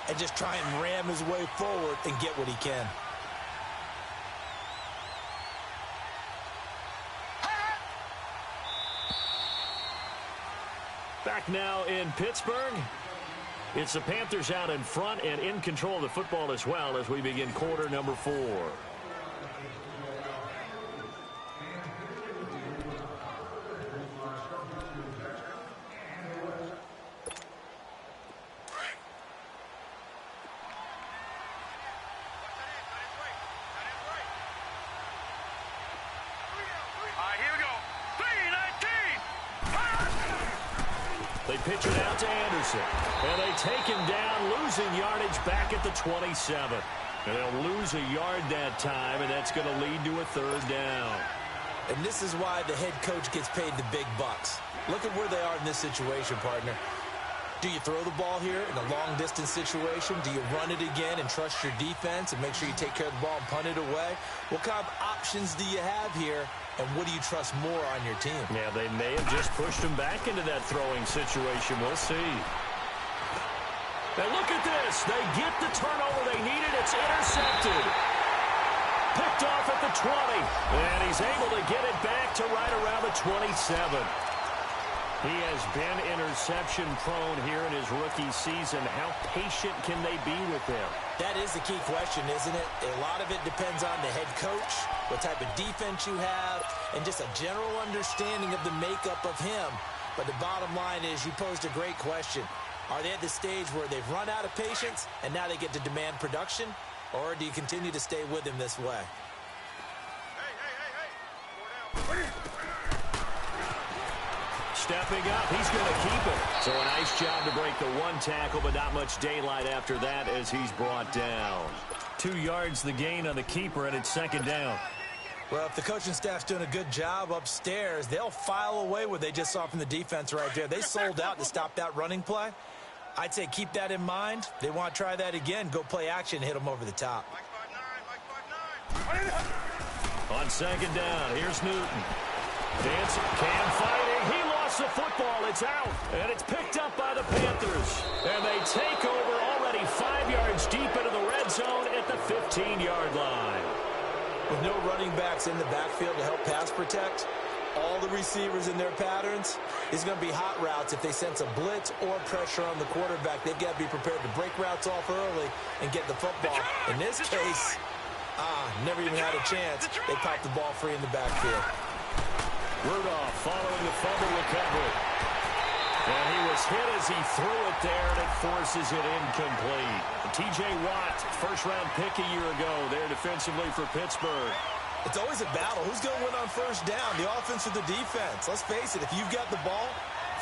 and just try and ram his way forward and get what he can. Back now in Pittsburgh. It's the Panthers out in front and in control of the football as well as we begin quarter number 4. They pitch it out to Anderson. And they take him down, losing yardage back at the 27. And they'll lose a yard that time, and that's going to lead to a third down. And this is why the head coach gets paid the big bucks. Look at where they are in this situation, partner. Do you throw the ball here in a long-distance situation? Do you run it again and trust your defense and make sure you take care of the ball and punt it away? What kind of options do you have here, and what do you trust more on your team? Yeah, they may have just pushed him back into that throwing situation. We'll see. Now look at this. They get the turnover they needed. It's intercepted. Picked off at the 20. And he's able to get it back to right around the 27. He has been interception prone here in his rookie season. How patient can they be with him? That is the key question, isn't it? A lot of it depends on the head coach, what type of defense you have, and just a general understanding of the makeup of him. But the bottom line is you posed a great question. Are they at the stage where they've run out of patience and now they get to demand production? Or do you continue to stay with him this way? Stepping up, he's going to keep it. So a nice job to break the one tackle, but not much daylight after that as he's brought down. 2 yards the gain on the keeper, and it's second down. Well, if the coaching staff's doing a good job upstairs, they'll file away what they just saw from the defense right there. They sold out to stop that running play. I'd say keep that in mind. They want to try that again. Go play action, hit them over the top. On second down, here's Newton. Dancing, Cam fighting. He lost the football. It's out, and it's picked up by the Panthers. And they take over already 5 yards deep into the red zone at the 15-yard line. With no running backs in the backfield to help pass protect, all the receivers in their patterns, it's going to be hot routes if they sense a blitz or pressure on the quarterback. They've got to be prepared to break routes off early and get the football. In this case, never even had a chance. They popped the ball free in the backfield. Rudolph following the fumble recovery. And he was hit as he threw it there, and it forces it incomplete. T.J. Watt, first-round pick a year ago there defensively for Pittsburgh. It's always a battle. Who's going to win on first down, the offense or the defense? Let's face it, if you've got the ball,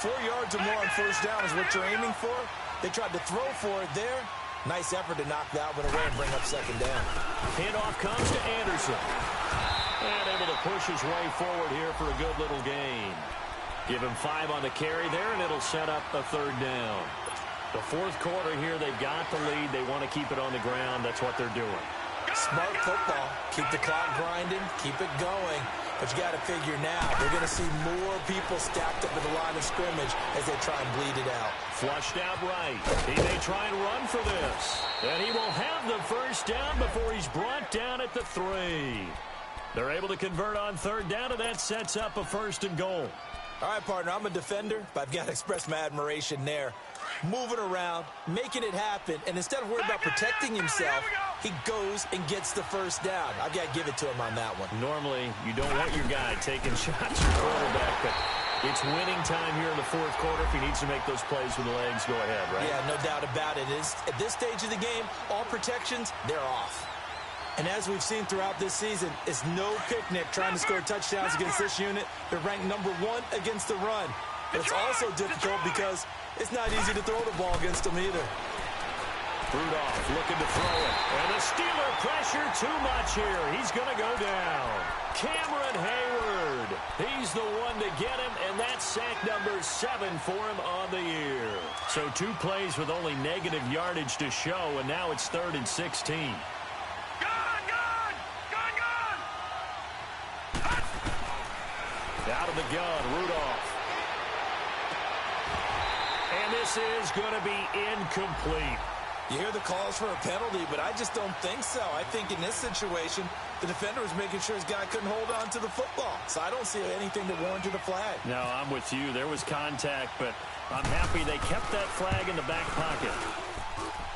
4 yards or more on first down is what you're aiming for. They tried to throw for it there. Nice effort to knock that one away and bring up second down. Handoff comes to Anderson. And able to push his way forward here for a good little gain. Give him 5 on the carry there, and it'll set up a third down. The fourth quarter here, they've got the lead. They want to keep it on the ground. That's what they're doing. Smart football. Keep the clock grinding. Keep it going. But you got to figure now, they're going to see more people stacked up at the line of scrimmage as they try and bleed it out. Flushed out right. He may try and run for this. And he will have the first down before he's brought down at the 3. They're able to convert on third down, and that sets up a first and goal. All right, partner, I'm a defender, but I've got to express my admiration there. Moving around, making it happen, and instead of worrying about protecting himself, he goes and gets the first down. I've got to give it to him on that one. Normally, you don't want your guy taking shots at quarterback, but it's winning time here in the fourth quarter. If he needs to make those plays with the legs, go ahead, right? Yeah, no doubt about it. At this stage of the game, all protections, they're off. And as we've seen throughout this season, it's no picnic trying to score touchdowns against this unit. They're ranked number 1 against the run. But it's also difficult because it's not easy to throw the ball against them either. Rudolph looking to throw it. And the Steeler pressure too much here. He's going to go down. Cameron Hayward. He's the one to get him, and that's sack number 7 for him on the year. So 2 plays with only negative yardage to show, and now it's 3rd and 16. Out of the gun, Rudolph. And this is going to be incomplete. You hear the calls for a penalty, but I just don't think so. I think in this situation, the defender was making sure his guy couldn't hold on to the football. So I don't see anything to warrant a flag. No, I'm with you. There was contact, but I'm happy they kept that flag in the back pocket.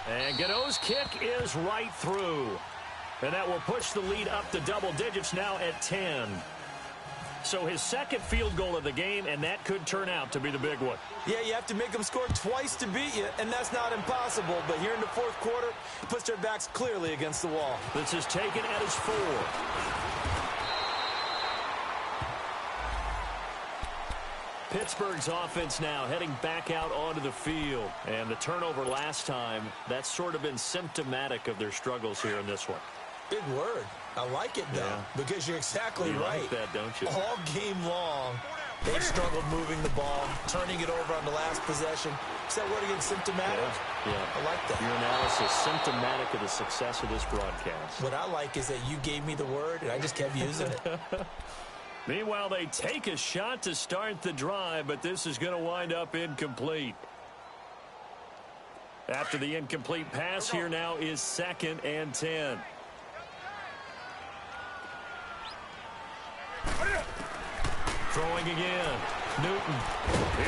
And Godot's kick is right through. And that will push the lead up to double digits now at 10. So his second field goal of the game, and that could turn out to be the big one. Yeah, you have to make them score twice to beat you, and that's not impossible. But here in the fourth quarter, it puts their backs clearly against the wall. This is taken at his 4. Pittsburgh's offense now heading back out onto the field. And the turnover last time, that's sort of been symptomatic of their struggles here in this one. Big word. I like it, though, because you're exactly right. You like that, don't you? All game long, they've struggled moving the ball, turning it over on the last possession. Is that word again, symptomatic? Yeah. I like that. Your analysis, symptomatic of the success of this broadcast. What I like is that you gave me the word, and I just kept using it. Meanwhile, they take a shot to start the drive, but this is going to wind up incomplete. After the incomplete pass, here now is 2nd and 10. Throwing again. Newton.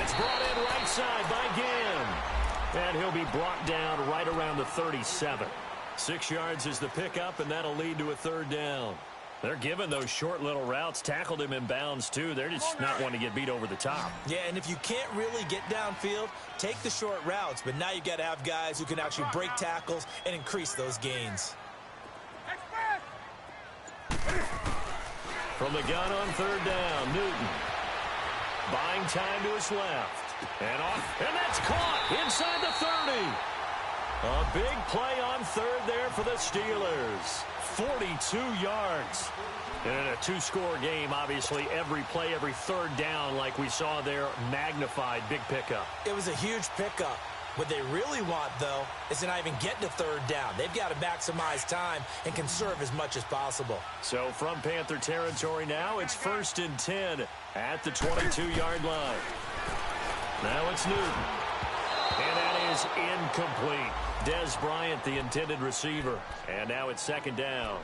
It's brought in right side by Ginn. And he'll be brought down right around the 37. 6 yards is the pickup, and that'll lead to a 3rd down. They're giving those short little routes. Tackled him in bounds, too. They're just not wanting to get beat over the top. Yeah, and if you can't really get downfield, take the short routes. But now you got to have guys who can actually break tackles and increase those gains. From the gun on 3rd down, Newton. Buying time to his left. And off, and that's caught inside the 30. A big play on 3rd there for the Steelers. 42 yards. And in a 2-score game, obviously, every play, every 3rd down, like we saw there, magnified, big pickup. It was a huge pickup. What they really want, though, is to not even get to 3rd down. They've got to maximize time and conserve as much as possible. So from Panther territory now, it's 1st and 10 at the 22-yard line. Now it's Newton. And that is incomplete. Dez Bryant, the intended receiver. And now it's 2nd down.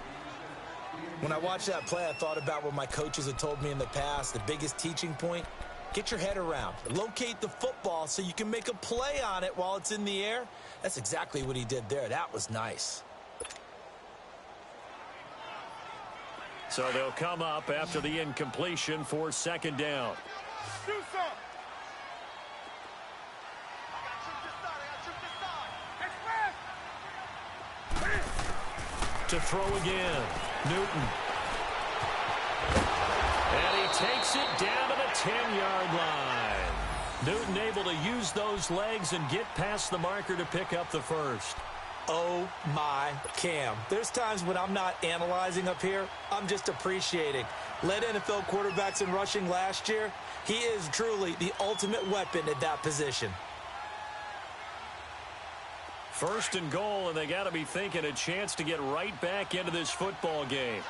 When I watched that play, I thought about what my coaches had told me in the past. The biggest teaching point, get your head around. Locate the football so you can make a play on it while it's in the air. That's exactly what he did there. That was nice. So they'll come up after the incompletion for 2nd down. Do some. To throw again, Newton. And he takes it down to the 10-yard line. Newton able to use those legs and get past the marker to pick up the 1st. Oh, my Cam. There's times when I'm not analyzing up here. I'm just appreciating. Led NFL quarterbacks in rushing last year. He is truly the ultimate weapon at that position. 1st and goal, and they got to be thinking a chance to get right back into this football game.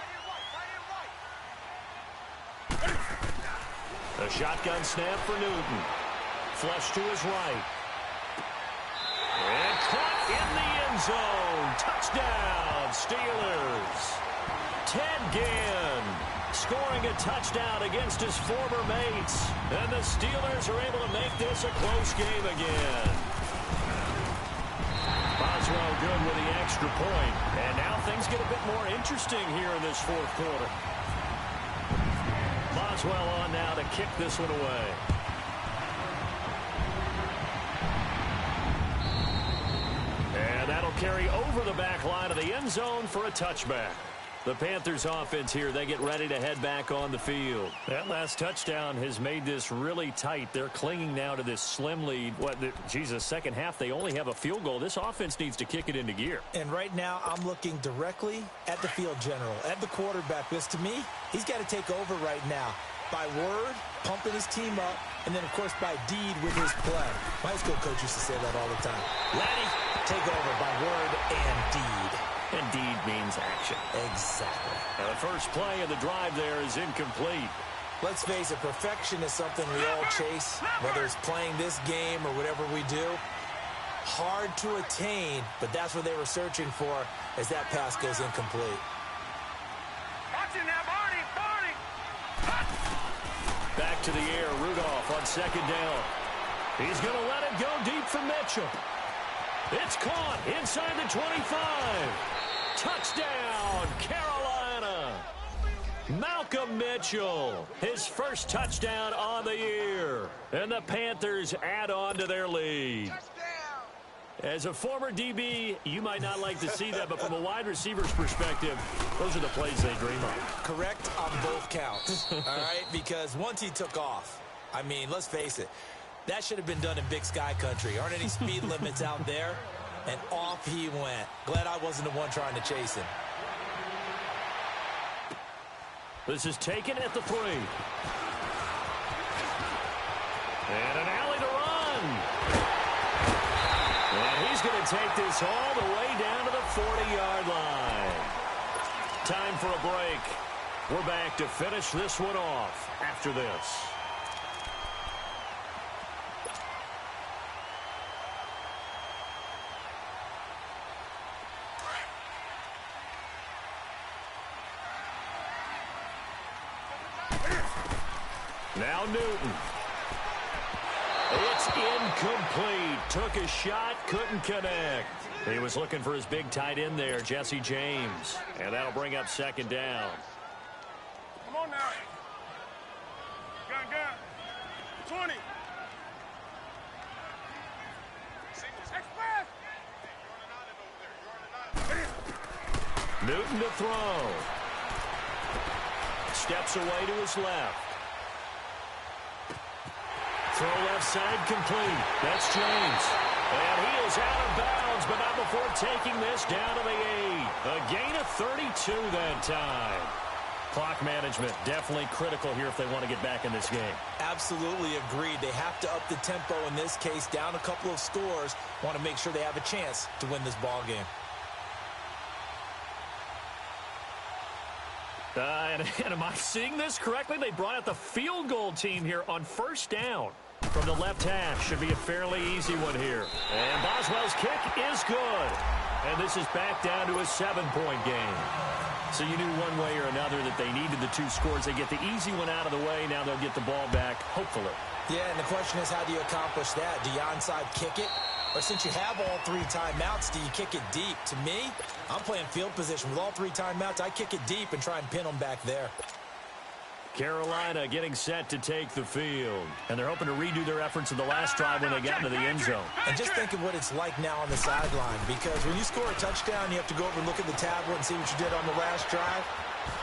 A shotgun snap for Newton. Flush to his right. And caught in the end zone. Touchdown, Steelers. Ted Ginn scoring a touchdown against his former mates. And the Steelers are able to make this a close game again. Boswell good with the extra point. And now things get a bit more interesting here in this fourth quarter. Boswell on now to kick this one away. And that'll carry over the back line of the end zone for a touchback. The Panthers offense here, they get ready to head back on the field. That last touchdown has made this really tight. They're clinging now to this slim lead. Second half, they only have a field goal. This offense needs to kick it into gear. And right now, I'm looking directly at the field general, at the quarterback. Because to me, he's got to take over right now. By word, pumping his team up, and then, of course, by deed with his play. My high school coach used to say that all the time. Laddie, take over by word and deed. And deed means action. Exactly. Now the first play of the drive there is incomplete. Let's face it, perfection is something we all chase, whether it's playing this game or whatever we do. Hard to attain, but that's what they were searching for as that pass goes incomplete. Watch it now, Barney! Back to the air, Rudolph on second down. He's going to let it go deep for Mitchell. It's caught inside the 25. Touchdown, Carolina. Malcolm Mitchell, his first touchdown on the year. And the Panthers add on to their lead. As a former DB, you might not like to see that, but from a wide receiver's perspective, those are the plays they dream of. Correct on both counts, all right? Because once he took off, I mean, let's face it, that should have been done in Big Sky Country. Aren't any speed limits out there? And off he went. Glad I wasn't the one trying to chase him. This is taken at the 3. And an alley to run. And he's going to take this all the way down to the 40-yard line. Time for a break. We're back to finish this one off after this. Now Newton. It's incomplete. Took a shot, couldn't connect. He was looking for his big tight end there, Jesse James. And that'll bring up second down. Come on now. Gun. 20. Newton to throw. Steps away to his left. Throw left side complete. That's James. And he is out of bounds, but not before taking this down to the 8. A gain of 32 that time. Clock management definitely critical here if they want to get back in this game. Absolutely agreed. They have to up the tempo in this case, down a couple of scores. Want to make sure they have a chance to win this ball game. And am I seeing this correctly? They brought out the field goal team here on first down. From the left hash, should be a fairly easy one here. And Boswell's kick is good. And this is back down to a 7-point game. So you knew one way or another that they needed the 2 scores. They get the easy one out of the way. Now they'll get the ball back, hopefully. Yeah, and the question is, how do you accomplish that? Do you onside kick it? Or since you have all 3 timeouts, do you kick it deep? To me, I'm playing field position. With all 3 timeouts, I kick it deep and try and pin them back there. Carolina getting set to take the field. And they're hoping to redo their efforts in the last drive when they got into the end zone. And just think of what it's like now on the sideline. Because when you score a touchdown, you have to go over and look at the tablet and see what you did on the last drive.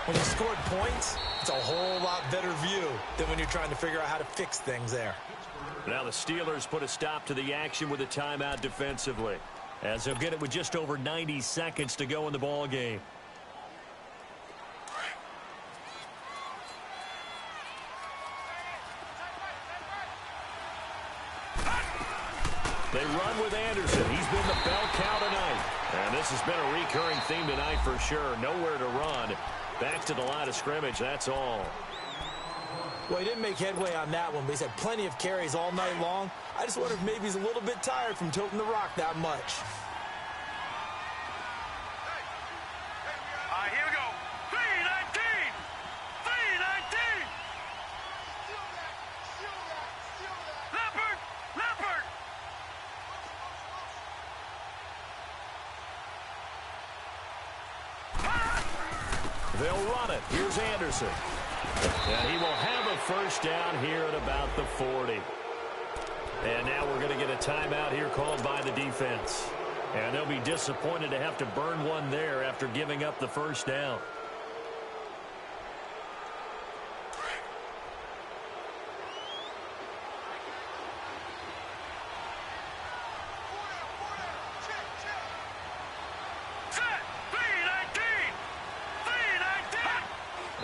When you scored points, it's a whole lot better view than when you're trying to figure out how to fix things there. Now the Steelers put a stop to the action with a timeout defensively, as they'll get it with just over 90 seconds to go in the ball game. They run with Anderson. He's been the bell cow tonight. And this has been a recurring theme tonight for sure. Nowhere to run. Back to the line of scrimmage, that's all. Well, he didn't make headway on that one, but he's had plenty of carries all night long. I just wonder if maybe he's a little bit tired from toting the rock that much. All right, here we go. 319! 319! Leopard! Leopard! They'll run it. Here's Anderson. And he will have a first down here at about the 40. And now we're going to get a timeout here called by the defense. And they'll be disappointed to have to burn one there after giving up the first down.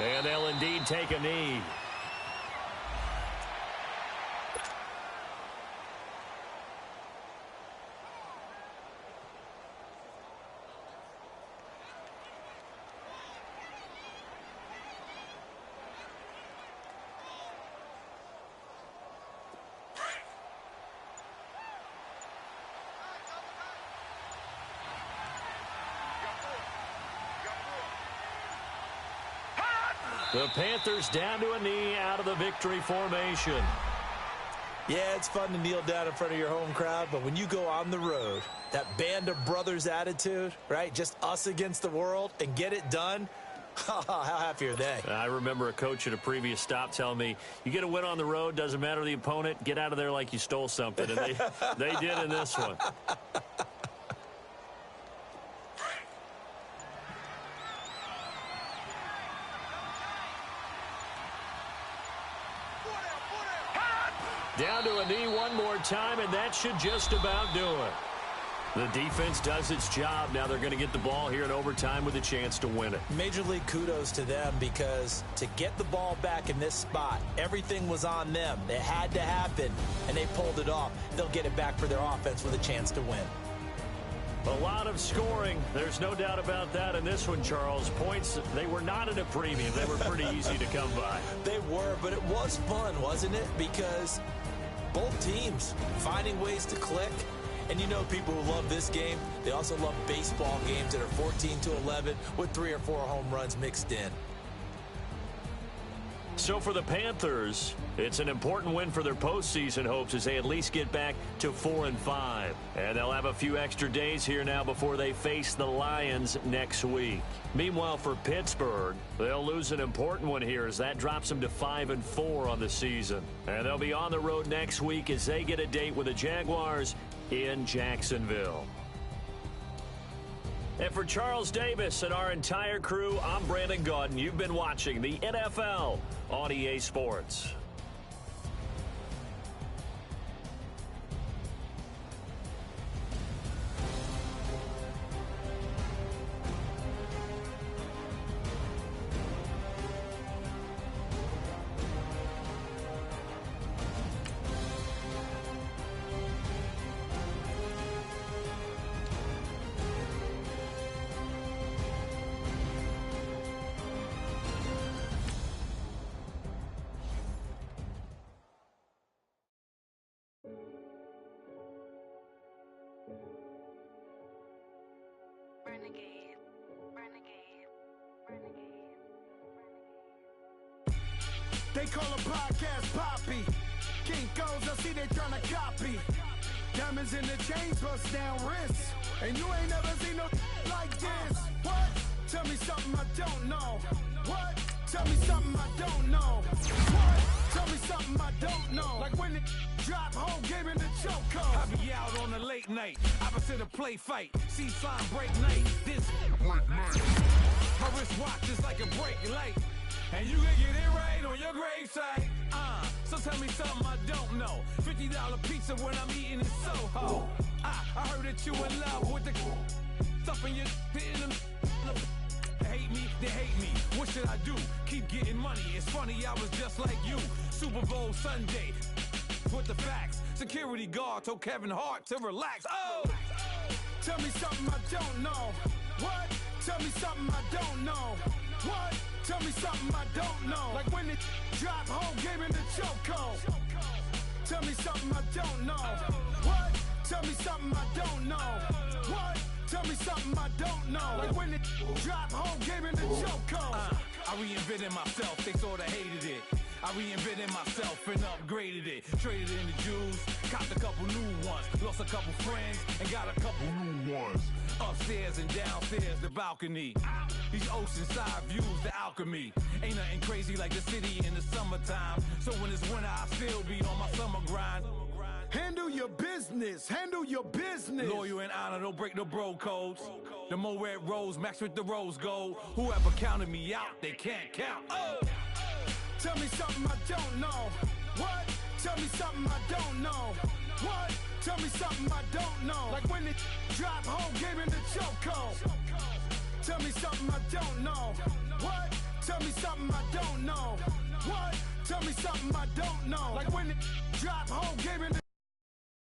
And they'll indeed take a knee. The Panthers down to a knee out of the victory formation. Yeah, it's fun to kneel down in front of your home crowd, but when you go on the road, that band of brothers attitude, right? Just us against the world and get it done. How happy are they? I remember a coach at a previous stop telling me, you get a win on the road, doesn't matter the opponent, get out of there like you stole something. And they did in this one. Down to a knee one more time, and that should just about do it. The defense does its job. Now they're going to get the ball here in overtime with a chance to win it. Major league kudos to them, because to get the ball back in this spot, everything was on them. It had to happen, and they pulled it off. They'll get it back for their offense with a chance to win. A lot of scoring. There's no doubt about that in this one, Charles. Points, they were not at a premium. They were pretty easy to come by. They were, but it was fun, wasn't it? Because both teams finding ways to click. And you know, people who love this game, they also love baseball games that are 14-11 with 3 or 4 home runs mixed in. So for the Panthers, it's an important win for their postseason hopes as they at least get back to 4-5. And they'll have a few extra days here now before they face the Lions next week. Meanwhile, for Pittsburgh, they'll lose an important one here as that drops them to 5-4 on the season. And they'll be on the road next week as they get a date with the Jaguars in Jacksonville. And for Charles Davis and our entire crew, I'm Brandon Gaudin. You've been watching the NFL on EA Sports. They call a podcast Poppy. Kinkos, I see they tryna copy. Diamonds in the chains, bust down wrists. And you ain't never seen no like this. What? Tell me something I don't know. What? Tell me something I don't know. What? Tell me something I don't know. Like when it drop, whole game in the chokehold. I be out on a late night, opposite a play fight. See sign break night, this break night. My wristwatch is like a brake light. And you can get it right on your gravesite. So tell me something I don't know. $50 pizza when I'm eating in Soho. I heard that you in love with the stuff in your hitting them. Hate me, they hate me. What should I do? Keep getting money. It's funny, I was just like you. Super Bowl Sunday. With the facts. Security guard told Kevin Hart to relax. Oh! Tell me something I don't know. What? Tell me something I don't know. What? Tell me something I don't know. Like when it drop home, game in the chokehold. Tell me something I don't know. What? Tell me something I don't know. What? Tell me something I don't know. Like when it drop home, game in the chokehold. I reinvented myself, they sorta hated it. I reinvented myself and upgraded it. Traded in the Jews, copped a couple new ones. Lost a couple friends and got a couple new ones. Upstairs and downstairs, the balcony. These oceanside views, the alchemy. Ain't nothing crazy like the city in the summertime. So when it's winter, I still be on my summer grind. Handle your business, handle your business. Loyal and honor, don't break the bro codes. The more red rose, max with the rose gold. Whoever counted me out, they can't count. Oh! Tell me something I don't know. What? Tell me something I don't know. What? Tell me something I don't know. Like when it drop home, game in the chokehold. Tell me something I don't know. What? Tell me something I don't know. What? Tell me something I don't know. Like when it drop home, game in the